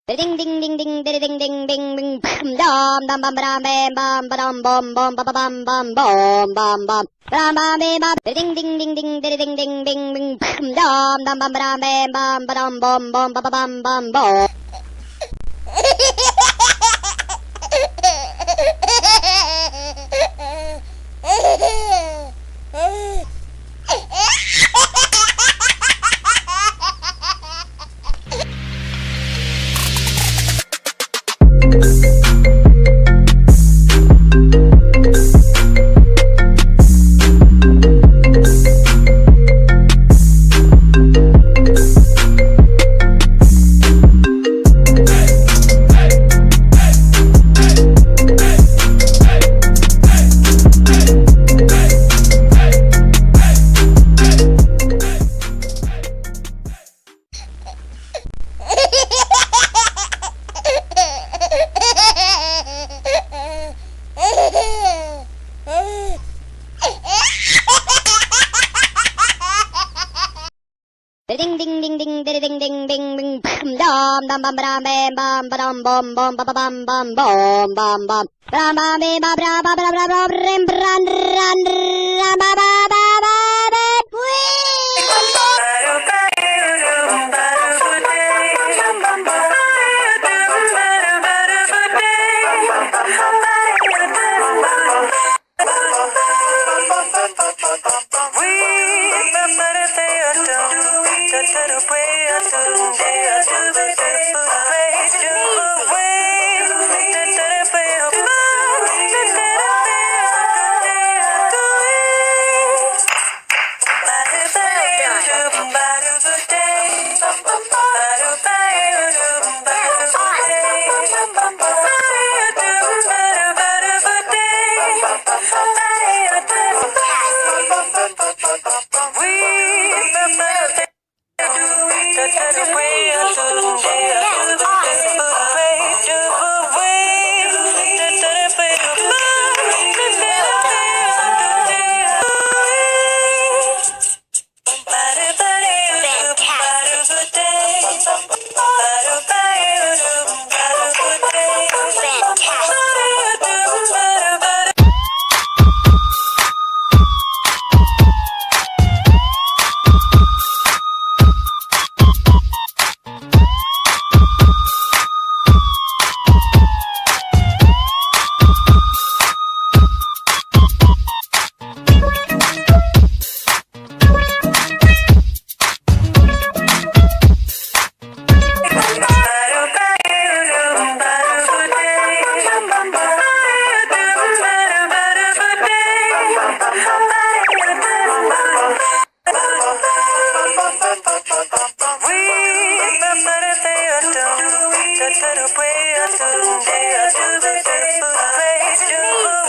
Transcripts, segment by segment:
Ding ding ding ding ding ding ding ding ding dum dum bum bam bam bam bum bum bum bum bum bum bum bum bum bam bam bam ding ding ding ding ding ding ding ding ding dum dum bum bam bam bam bum bum bum bum bum bum. Ding ding ding ding ding ding ding ding ding dum dum bum bam bam bum bum bum bum bum bum bum bum bum bam bam bam bra ba bra bra bra rim bran ran ra ba ba ba ba ba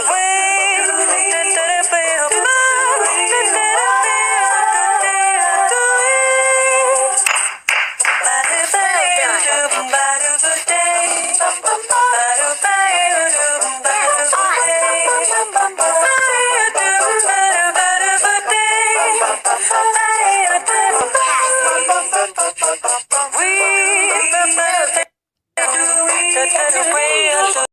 way